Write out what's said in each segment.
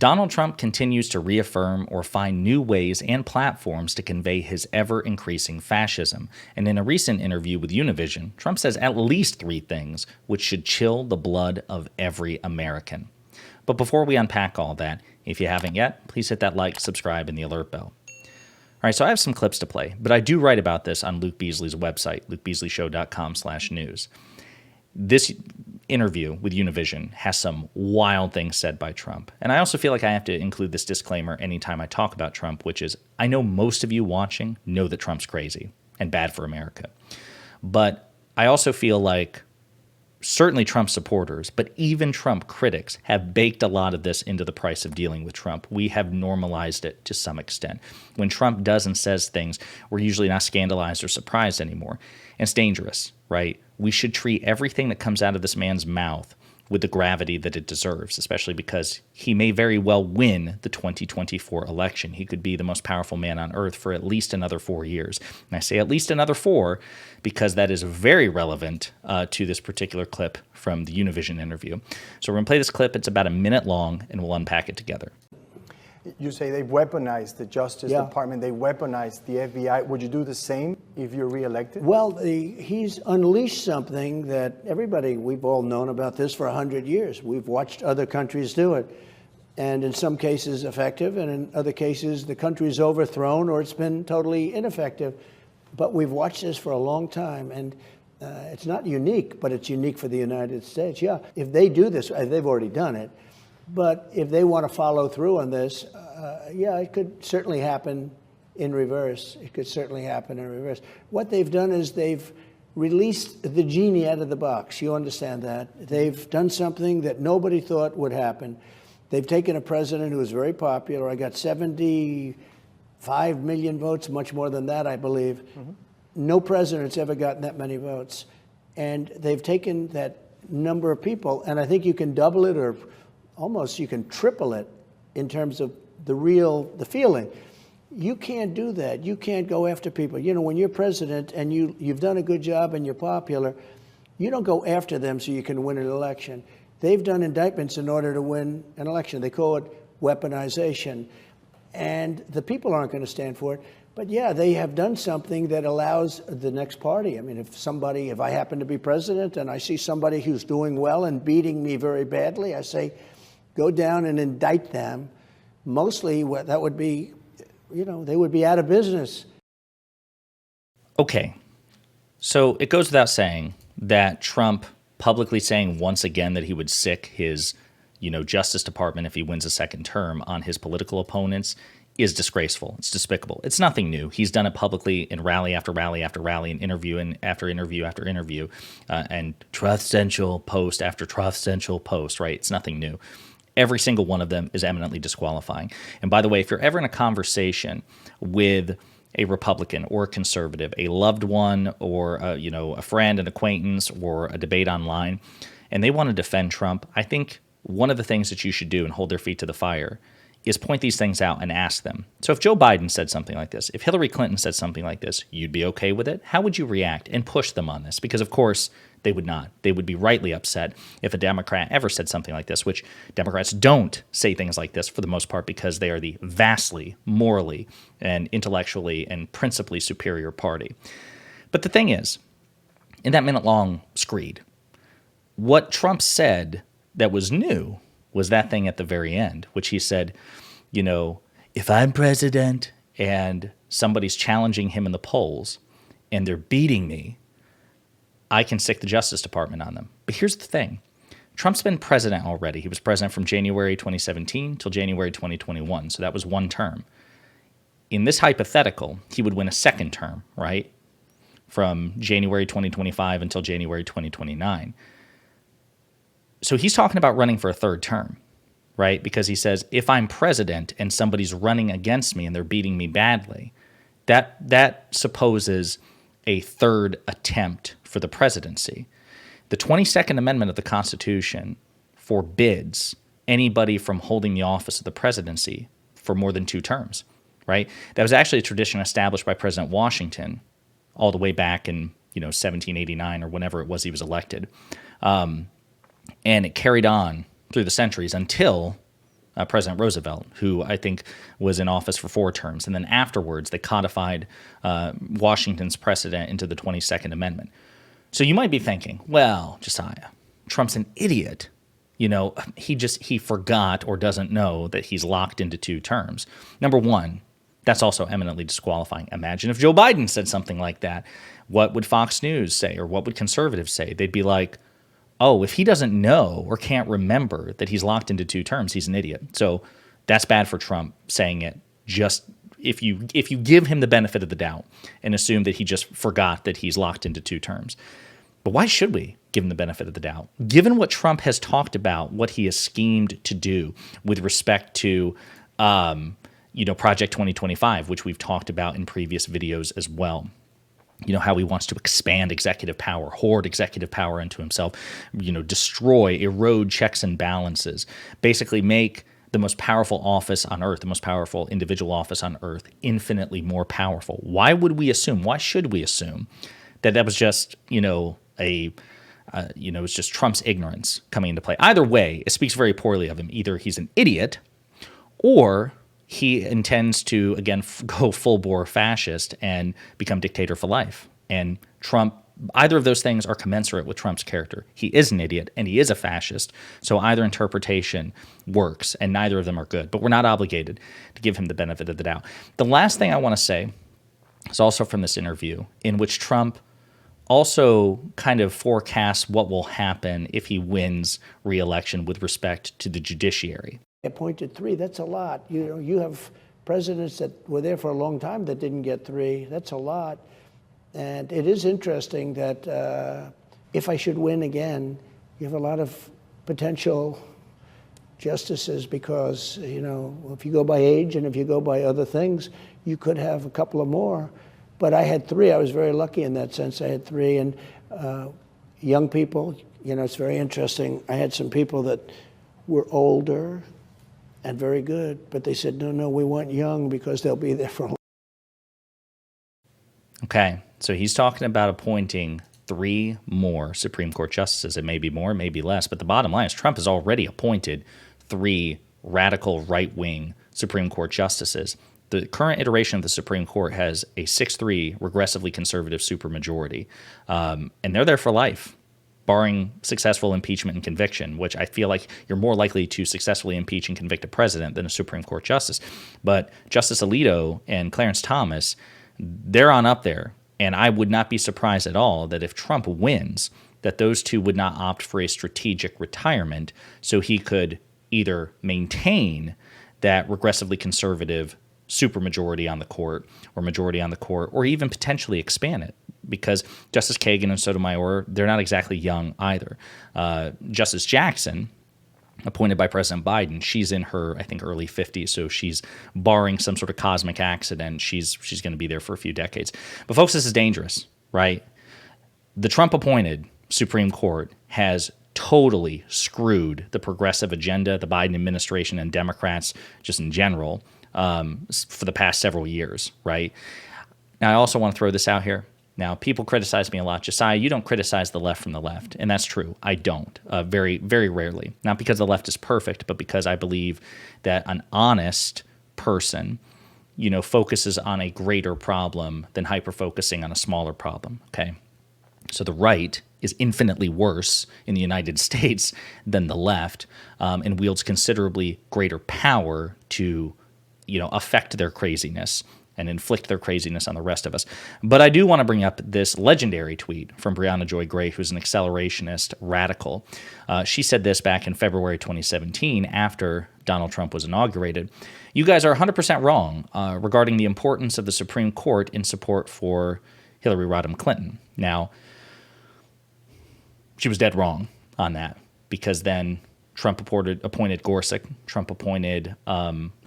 Donald Trump continues to reaffirm or find new ways and platforms to convey his ever-increasing fascism. And in a recent interview with Univision, Trump says at least 3 things which should chill the blood of every American. But before we unpack all that, if you haven't yet, please hit that like, subscribe, and the alert bell. All right, so I have some clips to play, but I do write about this on Luke Beasley's website, lukebeasleyshow.com/news. This interview with Univision has some wild things said by Trump. And I also feel like I have to include this disclaimer anytime I talk about Trump, which is I know most of you watching know that Trump's crazy and bad for America. But I also feel like certainly Trump supporters, but even Trump critics have baked a lot of this into the price of dealing with Trump. We have normalized it to some extent. When Trump does and says things, we're usually not scandalized or surprised anymore. And it's dangerous, right? We should treat everything that comes out of this man's mouth with the gravity that it deserves, especially because he may very well win the 2024 election. He could be the most powerful man on earth for at least another 4 years. And I say at least another 4 because that is very relevant to this particular clip from the Univision interview. So we're going to play this clip. It's about a minute long, and we'll unpack it together. You say they've weaponized the Justice Department, they weaponized the FBI. Would you do the same if you're reelected? Well, he's unleashed something that we've all known about this for 100 years. We've watched other countries do it. And in some cases effective, and in other cases the country's overthrown or it's been totally ineffective. But we've watched this for a long time, and it's not unique, but it's unique for the United States. Yeah, if they do this, they've already done it. But if they want to follow through on this, it could certainly happen in reverse. It could certainly happen in reverse. What they've done is they've released the genie out of the box. You understand that? They've done something that nobody thought would happen. They've taken a president who was very popular. I got 75 million votes, much more than that, I believe. Mm-hmm. No president's ever gotten that many votes. And they've taken that number of people, and I think you can double it or almost you can triple it in terms of the feeling. You can't do that. You can't go after people. You know, when you're president and you've done a good job and you're popular, you don't go after them so you can win an election. They've done indictments in order to win an election. They call it weaponization. And the people aren't going to stand for it. But yeah, they have done something that allows the next party. I mean, if I happen to be president and I see somebody who's doing well and beating me very badly, I say, go down and indict them. Mostly that would be, they would be out of business. Okay. So it goes without saying that Trump publicly saying once again that he would sick his, Justice Department if he wins a second term on his political opponents is disgraceful. It's despicable. It's nothing new. He's done it publicly in rally after rally after rally, and interview and after interview after interview, and Truth Central post after Truth Central post, right? It's nothing new. Every single one of them is eminently disqualifying. And by the way, if you're ever in a conversation with a Republican or a conservative, a loved one or a friend, an acquaintance, or a debate online, and they want to defend Trump, I think one of the things that you should do and hold their feet to the fire is point these things out and ask them. So if Joe Biden said something like this, if Hillary Clinton said something like this, you'd be okay with it? How would you react and push them on this? Because, of course, they would not. They would be rightly upset if a Democrat ever said something like this, which Democrats don't say things like this for the most part because they are the vastly, morally, and intellectually and principally superior party. But the thing is, in that minute-long screed, what Trump said that was new was that thing at the very end, which he said, if I'm president and somebody's challenging him in the polls and they're beating me, I can sick the Justice Department on them. But here's the thing. Trump's been president already. He was president from January 2017 till January 2021, so that was one term. In this hypothetical, he would win a second term, right, from January 2025 until January 2029. So he's talking about running for a third term, right? Because he says, if I'm president and somebody's running against me and they're beating me badly, that supposes a third attempt for the presidency. The 22nd Amendment of the Constitution forbids anybody from holding the office of the presidency for more than 2 terms, right? That was actually a tradition established by President Washington all the way back in 1789 or whenever it was he was elected. And it carried on through the centuries until President Roosevelt, who I think was in office for 4 terms. And then afterwards, they codified Washington's precedent into the 22nd Amendment. So you might be thinking, well, Josiah, Trump's an idiot. He forgot or doesn't know that he's locked into 2 terms. Number one, that's also eminently disqualifying. Imagine if Joe Biden said something like that. What would Fox News say, or what would conservatives say? They'd be like, oh, if he doesn't know or can't remember that he's locked into 2 terms, he's an idiot. So that's bad for Trump saying it. Just if you give him the benefit of the doubt and assume that he just forgot that he's locked into 2 terms. But why should we give him the benefit of the doubt? Given what Trump has talked about, what he has schemed to do with respect to Project 2025, which we've talked about in previous videos as well. How he wants to expand executive power, hoard executive power into himself, destroy, erode checks and balances, basically make the most powerful office on earth, the most powerful individual office on earth, infinitely more powerful. Why should we assume that was just, it's just Trump's ignorance coming into play? Either way, it speaks very poorly of him. Either he's an idiot or he intends to, again, go full-bore fascist and become dictator for life. And Trump, either of those things are commensurate with Trump's character. He is an idiot and he is a fascist, so either interpretation works, and neither of them are good. But we're not obligated to give him the benefit of the doubt. The last thing I want to say is also from this interview, in which Trump also kind of forecasts what will happen if he wins re-election with respect to the judiciary. Appointed 3, that's a lot. You have presidents that were there for a long time that didn't get 3. That's a lot. And it is interesting that if I should win again, you have a lot of potential justices because, if you go by age and if you go by other things, you could have a couple of more. But I had 3. I was very lucky in that sense. I had 3. And young people, it's very interesting. I had some people that were older and very good, but they said, no, we want young because they'll be there for a long time. Okay, so he's talking about appointing 3 more Supreme Court justices. It may be more, it may be less, but the bottom line is Trump has already appointed 3 radical right-wing Supreme Court justices. The current iteration of the Supreme Court has a 6-3 regressively conservative supermajority, and they're there for life, barring successful impeachment and conviction, which I feel like you're more likely to successfully impeach and convict a president than a Supreme Court justice. But Justice Alito and Clarence Thomas, they're on up there, and I would not be surprised at all that if Trump wins, that those 2 would not opt for a strategic retirement so he could either maintain that regressively conservative supermajority on the court or majority on the court, or even potentially expand it, because Justice Kagan and Sotomayor, they're not exactly young either. Justice Jackson, appointed by President Biden, she's in her, I think, early 50s, so she's barring some sort of cosmic accident, she's going to be there for a few decades. But folks, this is dangerous, right? The Trump-appointed Supreme Court has totally screwed the progressive agenda, the Biden administration and Democrats just in general, for the past several years, right? Now, I also want to throw this out here. Now, people criticize me a lot. Josiah, you don't criticize the left from the left, and that's true. I don't, very, very rarely. Not because the left is perfect, but because I believe that an honest person, focuses on a greater problem than hyper-focusing on a smaller problem, okay? So the right is infinitely worse in the United States than the left, and wields considerably greater power to affect their craziness and inflict their craziness on the rest of us. But I do want to bring up this legendary tweet from Brianna Joy Gray, who's an accelerationist radical. She said this back in February 2017 after Donald Trump was inaugurated. You guys are 100% wrong regarding the importance of the Supreme Court in support for Hillary Rodham Clinton. Now, she was dead wrong on that, because then Trump appointed Gorsuch, Trump appointed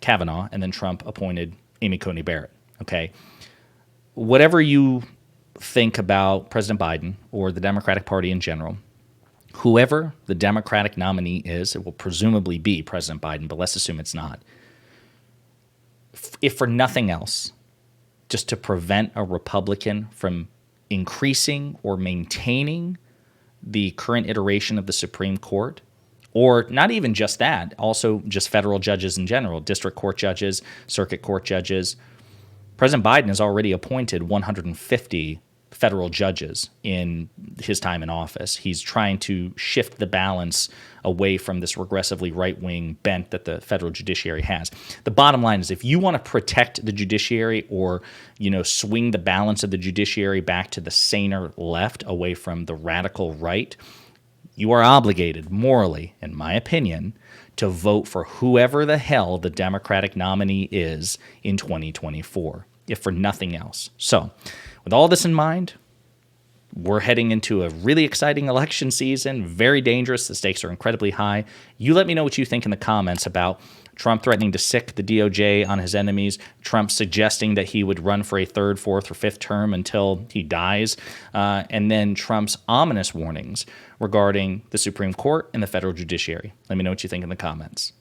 Kavanaugh, and then Trump appointed Amy Coney Barrett, okay? Whatever you think about President Biden or the Democratic Party in general, whoever the Democratic nominee is, it will presumably be President Biden, but let's assume it's not. If for nothing else, just to prevent a Republican from increasing or maintaining the current iteration of the Supreme Court, Or not even just that, also just federal judges in general, district court judges, circuit court judges. President Biden has already appointed 150 federal judges in his time in office. He's trying to shift the balance away from this regressively right-wing bent that the federal judiciary has. The bottom line is, if you want to protect the judiciary or, swing the balance of the judiciary back to the saner left away from the radical right, you are obligated morally, in my opinion, to vote for whoever the hell the Democratic nominee is in 2024, if for nothing else. So, with all this in mind, we're heading into a really exciting election season, very dangerous. The stakes are incredibly high. You let me know what you think in the comments about Trump threatening to sick the DOJ on his enemies, Trump suggesting that he would run for a third, fourth, or fifth term until he dies, and then Trump's ominous warnings regarding the Supreme Court and the federal judiciary. Let me know what you think in the comments.